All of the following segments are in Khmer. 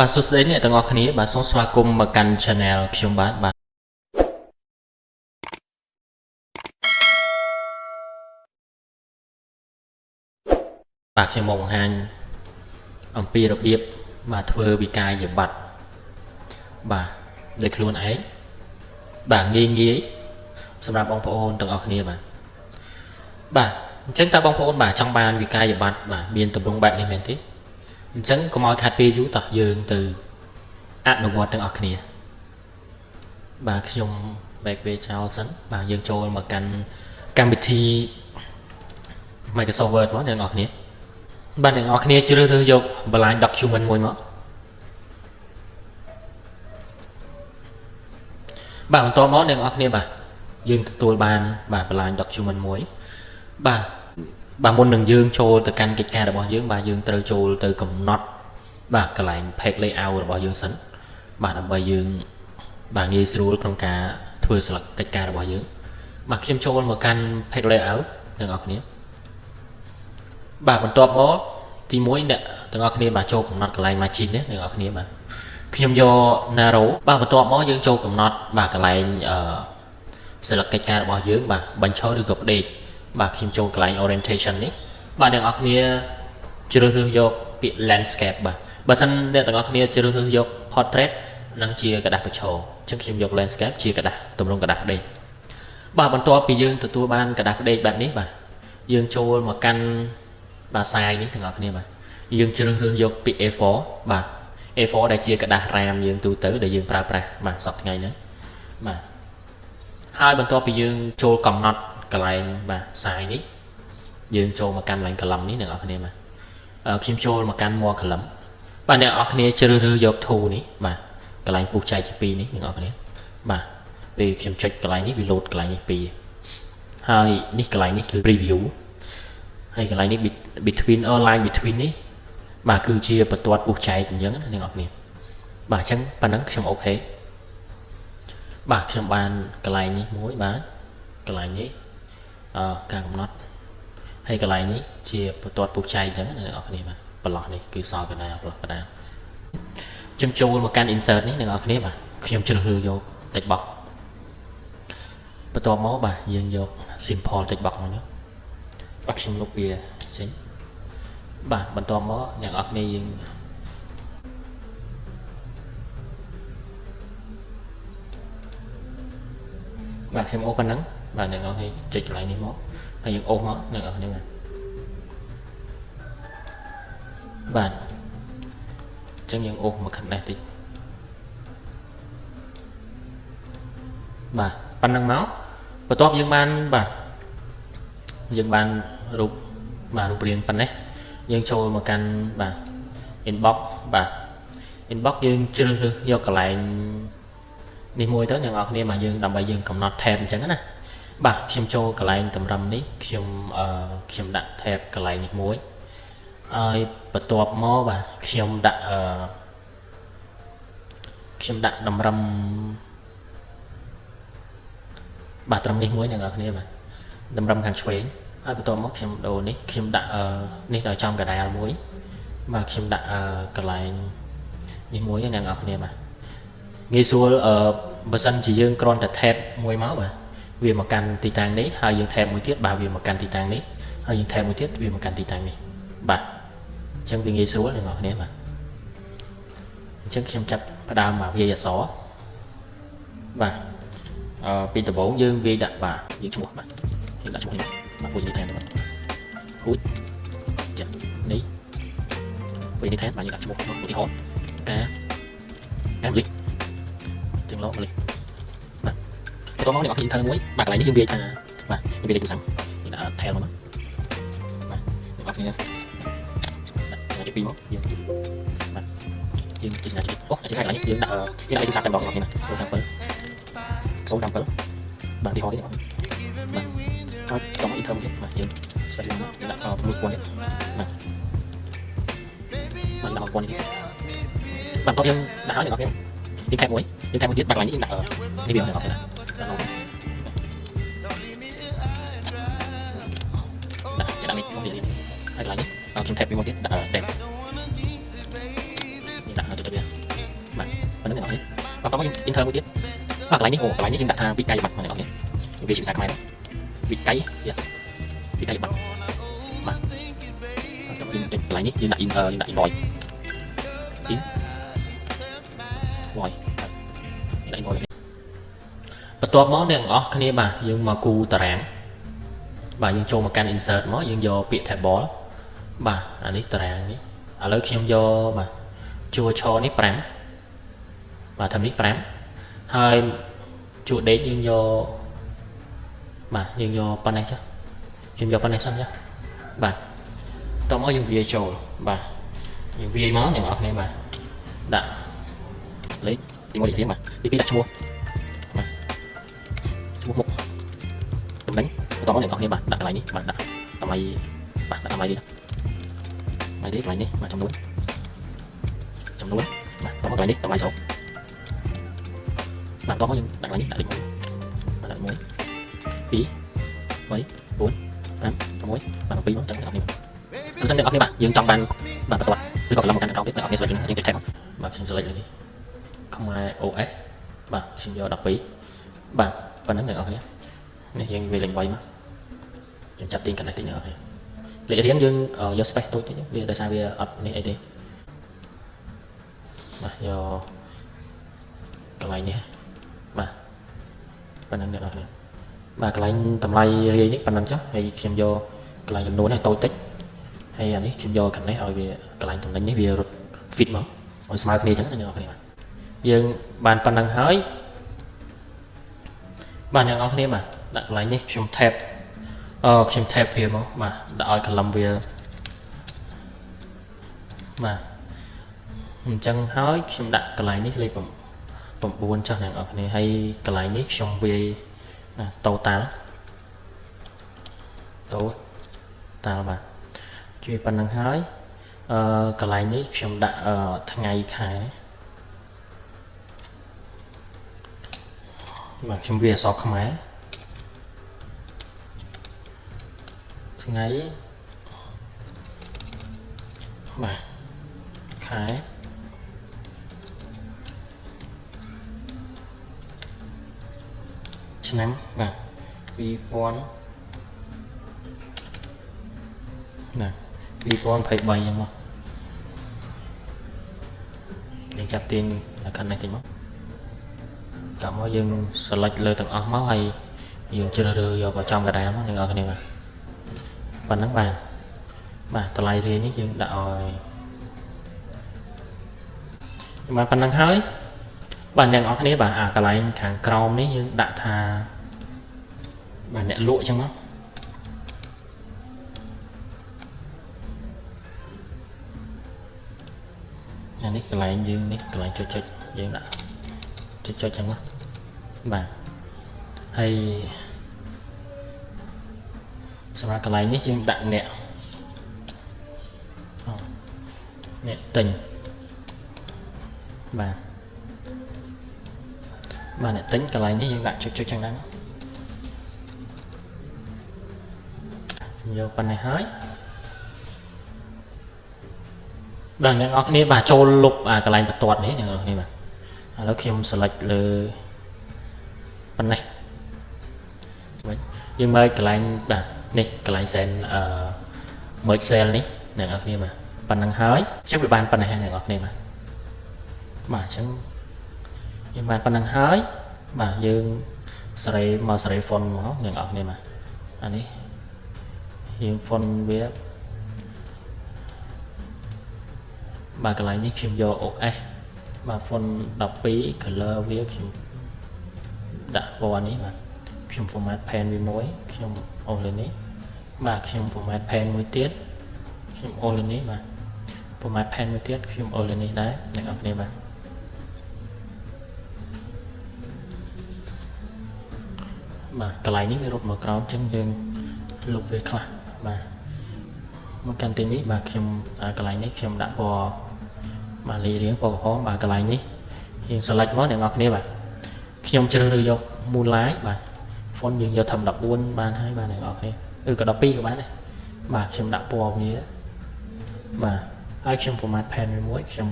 បាទសួស្តីអ្នកទាំងអស់គ្នាបាទសូមស្វាគមន៍មកកាន់ Channel ខ្ញុំបាទខ្ញុំមកបង្ហាញអំពីរបៀបបាទធ្វើវិកាយប័ត្របាទដោយខ្លួនឯងបាទងាយសម្រាប់បងប្អូនទាំងអស់គ្នាបាទអញ្ចឹងតើបងប្អូនបាទចង់បានវិកាយប័ត្របាទមានទម្រង់បែបនេះមែនទេអញ្ចឹងកុំឲ្យខាត់ពេលយូរតោះយើងទៅអនុវត្តទាំងអស់គ្នាបាទខ្ញុំ back page ចោលសិនបាទយើងចូលមកកាន់កម្មវិធី Microsoft Word បងអ្នកនរគ្នាបាទអ្នកនរគ្នាជ្រើសរើសយក Blind Document មួយមកបាទបន្តមកអ្នកនរគ្នាបាទយើងទទួលបានបាទ Blind Document មួយបាទមុននឹងយើងចូលទៅកាន់កិច្ចការរបស់យើងបាទយើងត្រូវចូលទៅកំណត់បាទកន្លែង Page Layout របស់យើងសិនបាទដើម្បីយើងបាទងាយស្រួលក្នុងការធ្វើស្លឹកកិច្ចការរបស់យើងបាទខ្ញុំចូលមកកាន់ Page Layout អ្នកនរគ្នាបាទបន្ទាប់មកទី1អ្នកទាំងអស់គ្នាបាទចូលកំណត់កន្លែង Margin នេះអ្នកនរគ្នាបាទខ្ញុំយក Narrow បាទបន្ទាប់មកយើងចូលកំណត់បាទកន្លែងស្លឹកកិច្ចការរបស់យើងបាទបញ្ឈរឬក៏ផ្ដេកបាទខ្ញុំចូលកន្លែង Orientation នេះបាទអ្នកនរគ្នាជ្រើសរើសយកពាក្យ Landscape បាទបើសិនអ្នកទាំងអស់គ្នាជ្រើសរើសយក Portrait នឹងជាกระดาษបញ្ឈរអញ្ចឹងខ្ញុំយក Landscape ជាกระดาษទម្រង់กระดาษផ្ដេកបាទបន្ទាប់ពីយើងទទួលបានកระดาษផ្ដេកបែបនេះបាទយើងចូលមកកាន់បាទសាយនេះទាំងអស់គ្នាបាទយើងជ្រើសរើសយកពាក្យ A4 បាទ A4 ដែលជាกระดาษ RAM យើងទូទៅដែលយើងប្រើប្រាស់បាទសប្តាហ៍ថ្ងៃហ្នឹងបាទហើយបន្ទាប់ពីយើងចូលកំណត់កន្លែងបាទសាយនេះយើងចូលមកកាន់កន្លែង column នេះអ្នកនរគ្នាបាទខ្ញុំចូលមកកាន់ more column បាទអ្នកនរគ្នាជ្រើសរើសយក tool នេះបាទកន្លែងពុះចែកជា2នេះអ្នកនរគ្នាបាទពេលខ្ញុំចុចកន្លែងនេះវា load កន្លែងនេះ2ហើយនេះកន្លែងនេះគឺ preview ហើយកន្លែងនេះ between line between នេះបាទគឺជាបន្ទាត់ពុះចែកអញ្ចឹងអ្នកនរគ្នាបាទអញ្ចឹងប៉ុណ្ណឹងខ្ញុំអូខេបាទខ្ញុំបានកន្លែងនេះមួយបាទកន្លែងនេះការកំណត់ហើយកន្លែងនេះជាបន្ទាត់ពុះចែកអញ្ចឹងអ្នកនរគ្នាបាទប្រឡោះនេះគឺសល់កណ្ដាលប្រឡោះកណ្ដាលខ្ញុំចូលមកកាន់ insert នេះអ្នកនរគ្នាបាទខ្ញុំជ្រើសរើសយក text box បន្ទាប់មកបាទយើងយក simple text box មកនេះបាទខ្ញុំលុបវាចេញបាទបន្ទាប់មកអ្នកនរគ្នាយើងបាទខ្ញុំអូសប៉ុណ្ណឹងបាទអ្នកនរគ្នាចុចកន្លែងនេះមកហើយយើងអូសមកអ្នកនរគ្នាបាទអញ្ចឹងយើងអូសមកខាងនេះតិចបាទប៉ុណ្ណឹងមកបន្ទាប់យើងបានបាទយើងបានរូបរាងប៉ុណ្ណេះយើងចូលមកកាន់បាទ inbox បាទ inbox យើងជ្រើសរើសយកកន្លែងនេះមួយទៅអ្នកនរគ្នាមកយើងដើម្បីយើងកំណត់ tab អញ្ចឹងណាបាទខ្ញុំចូលកន្លែងតម្រឹមនេះខ្ញុំដាក់ tab កន្លែងនេះមួយហើយបន្ទាប់មកបាទខ្ញុំដាក់តម្រឹមបាទត្រឹមនេះមួយអ្នកនរគ្នាបាទតម្រឹមខាងឆ្វេងហើយបន្ទាប់មកខ្ញុំដូរនេះខ្ញុំដាក់នេះដល់ចំកណ្ដាលមួយបាទខ្ញុំដាក់កន្លែងនេះមួយអ្នកនរគ្នាបាទងាយស្រួលបើសិនជាយើងគ្រាន់តែ tab មួយមកបាទវាមកកាន់ទីតាំងនេះហើយយើង tab មួយទៀតបាទវាមកកាន់ទីតាំងនេះហើយយើង tab មួយទៀតវាមកកាន់ទីតាំងនេះបាទអញ្ចឹងវាងាយស្រួលអ្នកនរគ្នាបាទអញ្ចឹងខ្ញុំចាប់ផ្ដើមមកវាយអក្សរបាទពីដំបូងយើងវាយដាក់បាទយើងឈ្មោះបាទយើងដាក់ឈ្មោះនេះបាទពូជនេះថែមទៅបាទពូជចានេះពូជនេះថែមបាទយើងដាក់ឈ្មោះឧទាហរណ៍ការលិចចឹងលោកលិចបាទបន្តមកនេះអត់ឃើញធ្វើមួយបាទកន្លែងនេះយើងវាយថាបាទយើងវាយលេខទូរស័ព្ទយើងដាក់ថែមមកបាទអ្នកនរគ្នាដាក់ពីមកយើងបាទយើងជិះណាជិះអូជិះកន្លែងនេះយើងដាក់លេខទូរស័ព្ទតែម្ដងអ្នកនរគ្នា077បាទទីហោនេះបាទហើយต้องอินเทอร์មួយទៀតបាទយើងស្វែងរកយើងដាក់មួយពាន់ទៀតបាទដាក់ពាន់នេះបាទតោះយើងដាក់ហើយអ្នកនរគ្នាយើងថែមមួយទៀតបាក់កន្លែងនេះយើងដាក់នេះវាអ្នកនរគ្នាដាក់ចាំនេះនេះហើយកន្លែងនេះខ្ញុំថែមពីមួយទៀតដាក់ tab នេះដាក់ចុច chụp đi mà nó này này và có intern một tiết và cái này ồ cái này nhưng đặt vịt cây mặt này này vì chịu sạc này vịt cây vịt cây mặt mà trong cái này nhưng đặt in vòi in vòi đây vòi vàตัวmón này ngõ cái này mà nhưng mà cu tà ráng bà dương cho một can insert món dương do bị thẻ bó bà anh ấy tà ráng ấy à lấy khi do mà chua cho nít prám và thầm nít prám hai chuột đấy dương do mà dương do pan này chứ dương do pan này xong nhá bà tao mới dùng VA trồi bà dùng VA món này ngọt này mà đã lấy thì ngồi để mà đi đặt chua mà chua một tầm đánh tao món này ngọt này bà đặt lại đi bà đặt tầm mày bà đặt mày đi mày đi lại đi mà trong núi mà tao món lại đi tầm mày xấu bạn có nhưng đặt lại đi đặt muối phí mấy 4 5 muối và phí nó chẳng được anh xin được các bạn dương trong ban bạn các bạn cứ còn là một căn trong tiếp này sẽ dương tiếp theo bạn xin select đi không ai OS bạn xin do đọc phí bạn và nắng này nhé này dương về lệnh quay mà dương chặt tiền cái này tiền nhỏ này lệ riêng dương ở do spec tôi chứ vì tại sao vì up này đi mà do cái này nhé mà phần năng được rồi mà cái lạnh tầm lay riêng nhất phần năng chứ hay xem do cái lạnh tầm nối này tôi tích hay anh ấy xem do cảnh này ở về cái lạnh tầm đánh nhé về fit mà ở smart này chẳng là nhỏ này mà dương bàn phần năng hới bàn nhà ngon này mà đặt lại nhé xem thép về mà đã ở cái làm về mà chân hới xem đặt cái lạnh này lên còn buồn cho nàng ở này hay cái lại nick trong về tàu tá mà chuyện phần năng hái cái lại nick trong đã tháng ngày khai mà trong về so không máy tháng ngày mà khaiឆ្នាំបាទ2000ណា2023អញ្ចឹងមកយើងចាប់ទាញកាន់នេះតិចមកតាមមកយើង select លើទាំងអស់មកហើយយើងជ្រើសរើសយកvào trongកណ្ដាលមកអ្នកនរគ្នាបាទប៉ុណ្ណឹងបាទតម្លៃរៀននេះយើងដាក់ឲ្យបាទប៉ុណ្ណឹងហើយbạnអ្នកនរគ្នាបាទអាកន្លែងខាងក្រោមនេះយើងដាក់ថាបាទអ្នកលក់អញ្ចឹងមកអានេះកន្លែងយើងនេះកន្លែងចុចយើងដាក់ចុចអញ្ចឹងមកបាទហើយសម្រាប់កន្លែងនេះយើងដាក់អ្នកទិញបាទអ្នកទិញកន្លែងនេះយើងដាក់ចុចចឹងហ្នឹងយកប៉ុណ្ណេះហើយដល់អ្នកនរគ្នាបាទចូលលុបកន្លែងបន្ទាត់នេះអ្នកនរគ្នាបាទឥឡូវខ្ញុំ select លើប៉ុណ្ណេះយើងមើលកន្លែងបាទនេះកន្លែង send merge cell នេះអ្នកនរគ្នាបាទប៉ុណ្ណឹងហើយជិះវាបានប៉ុណ្ណេះអ្នកនរគ្នាបាទអញ្ចឹងយើងបានប៉ុណ្ណឹងហើយបាទយើងសេរីមកសេរី font មកអ្នកនរគ្នាបាទអានេះយើង font វាបាទកន្លែងនេះខ្ញុំយក OS បាទ font 12 color វាខ្ញុំដាក់ពណ៌នេះបាទខ្ញុំ format pen វាមួយខ្ញុំអូសលើនេះបាទខ្ញុំ format pen មួយទៀតខ្ញុំអូសលើនេះបាទ format pen មួយទៀតខ្ញុំអូសលើនេះដែរអ្នកនរគ្នាបាទបាទកន្លែងនេះវារត់មកក្រោមចឹងយើងលុបវាខ្លះបាទមកកាន់ទីនេះបាទខ្ញុំកន្លែងនេះខ្ញុំដាក់ពណ៌បាទលាយរៀងពណ៌ក្រហមបាទកន្លែងនេះយើង select មកអ្នកនរគ្នាបាទខ្ញុំជ្រើសរើសយក moonlight បាទ font យើងយកធំ14បានហើយបាទអ្នកនរគ្នាឬក៏12ក៏បានដែរបាទខ្ញុំដាក់ពណ៌វាបាទហើយខ្ញុំ format pen មួយខ្ញុំ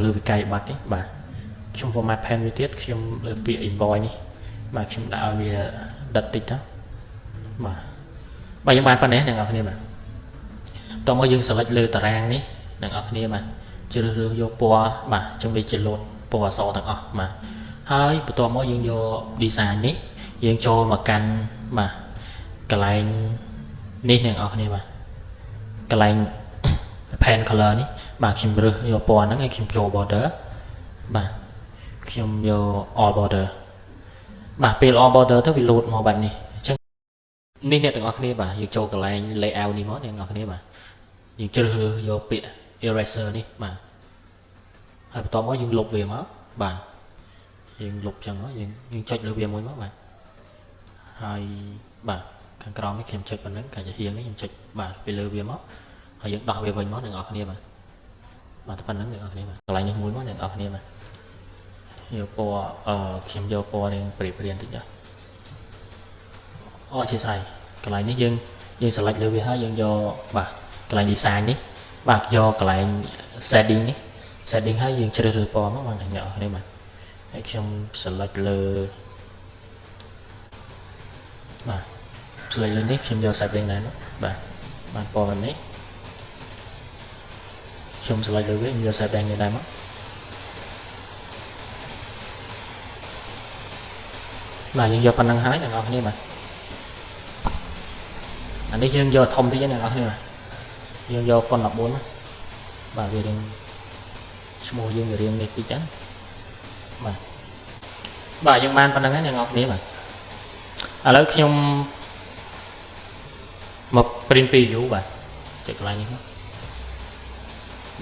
លើវិក័យប័ណ្ណនេះបាទខ្ញុំ format pen វាទៀតខ្ញុំលើពាក្យ invoice នេះបាទខ្ញុំដាក់ឲ្យវាដិតតិចទៅបាទយើងបានប៉ុណ្ណេះអ្នកនរគ្នាបាទតោះមកយើង select លើតារាងនេះអ្នកនរគ្នាបាទជ្រើសរើសយកពណ៌បាទខ្ញុំវាជាលោតពណ៌អក្សរទាំងអស់បាទហើយបន្ទាប់មកយើងយក design នេះយើងចូលមកកាន់បាទកន្លែងនេះអ្នកនរគ្នាបាទកន្លែង pen color នេះបាទខ្ញុំរើសយកពណ៌ហ្នឹងហើយខ្ញុំចូល border បាទខ្ញុំយក all border បាទពេល all border ទៅវាលោតមកបែបនេះអញ្ចឹងនេះអ្នកទាំងអស់គ្នាបាទយើងចូលកន្លែង layout នេះមកអ្នកទាំងអស់គ្នាបាទយើងជ្រើសរើសយកពាក្យ eraser នេះបាទហើយបន្ទាប់មកយើងលុបវាមកបាទយើងលុបចឹងមកយើងចុចលើវាមួយមកបាទហើយបាទខាងក្រោមនេះខ្ញុំចុចប៉ុណ្ណឹងកាជាហៀងនេះខ្ញុំចុចបាទពីលើវាមកហើយយើងដោះវាវិញមកអ្នកនរគ្នាបាទតែប៉ុណ្្នឹងអ្នកនរគ្នាបាទកន្លែងនេះមួយមកអ្នកនរគ្នាបាទយកពណ៌ខ្ញុំយកពណ៌នេះព្រាបបន្តិចអរជាស្អីកន្លែងនេះយើង select លើវាហើយយើងយកបាទកន្លែង design នេះបាទយកកន្លែង setting នេះ setting ហើយយើងជ្រើសរើសពណ៌មកបាទអ្នកនរគ្នាបាទហើយខ្ញុំ select លើបាទ select លើនេះខ្ញុំយក setting ដែរបាទបានពណ៌បែបនេះខ្ញុំ select លើវាខ្ញុំយក setting នេះដែរមកបាទយើងយកប៉ុណ្្នឹងហើយអ្នកនរគ្នាបាទអានេះយើងយកធំតិចណាអ្នកនរគ្នាបាទយើងយក font 14មកបាទវារៀងឈ្មោះយើងវារៀងនេះតិចចឹងបាទយើងបានប៉ុណ្្នឹងហើយអ្នកនរគ្នាបាទឥឡូវខ្ញុំមក print preview បាទចុចកន្លែងនេះ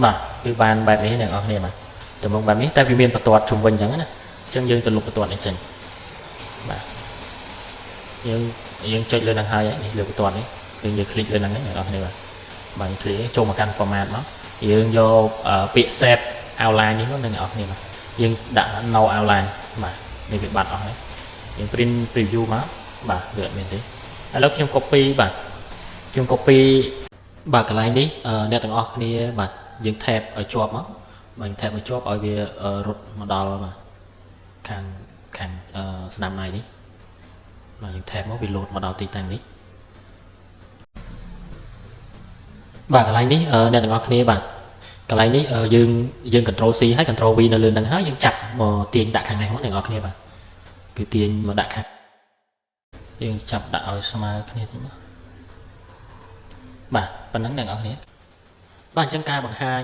បាទគឺបានបែបនេះអ្នកនរគ្នាបាទទំនងបែបនេះតែវាមានបន្ទាត់ជុំវិញចឹងណាអញ្ចឹងយើងទៅលុបបន្ទាត់នេះចេញបាទយើងចុចលើនឹងហើយនេះលើបន្ទាត់នេះយើងคลิกលើហ្នឹងអ្នកនរគ្នាបាទคลิกចូលមកកាន់ format មកយើងយកពាក្យ save outline នេះមកអ្នកនរគ្នាបាទយើងដាក់ no outline បាទនេះវាបាត់អស់ហើយយើង print preview មកបាទវាអត់មានទេឥឡូវខ្ញុំ copy បាទខ្ញុំ copy បាទកន្លែងនេះអ្នកទាំងអស់គ្នាបាទយើង tab ឲ្យជាប់មកបាទយើង tab ឲ្យជាប់ឲ្យវារត់មកដល់បាទខាងស្នាមណៃនេះបាទយើង tab មកវាលោតមកដល់ទីតាំងនេះបាទកន្លែងនេះអ្នកទាំងអស់គ្នាបាទកន្លែងនេះយើង control C ហើយ control V នៅលើហ្នឹងហើយយើងចាប់មកទាញដាក់ខាងនេះមកអ្នកទាំងអស់គ្នាបាទគឺទាញមកដាក់ខាងយើងចាប់ដាក់ឲ្យស្មើគ្នាតិចមកបាទប៉ុណ្ណឹងអ្នកទាំងអស់គ្នាបាទអញ្ចឹងការបង្ហាញ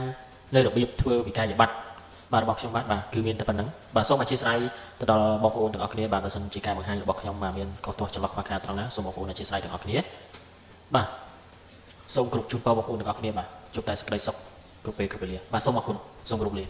នៅរបៀបធ្វើវិក័យប័ត្របាទរបស់ខ្ញុំបាទគឺមានតែប៉ុណ្្នឹងបាទសូមអធិស្ឋានទៅដល់បងប្អូនទាំងអស់គ្នាបាទបើសិនជាការបង្ហាញរបស់ខ្ញុំបាទមានខុសទាស់ចន្លោះខ្វះខាតត្រង់ណាសូមបងប្អូនអធិស្ឋានទាំងអស់គ្នាបាទសូមគ្រប់ជូនពរបងប្អូនទាំងអស់គ្នាបាទជួបតែសេចក្តីសុខគ្រប់ពេលគ្រប់វេលាបាទសូមអរគុណសូមគោរពលា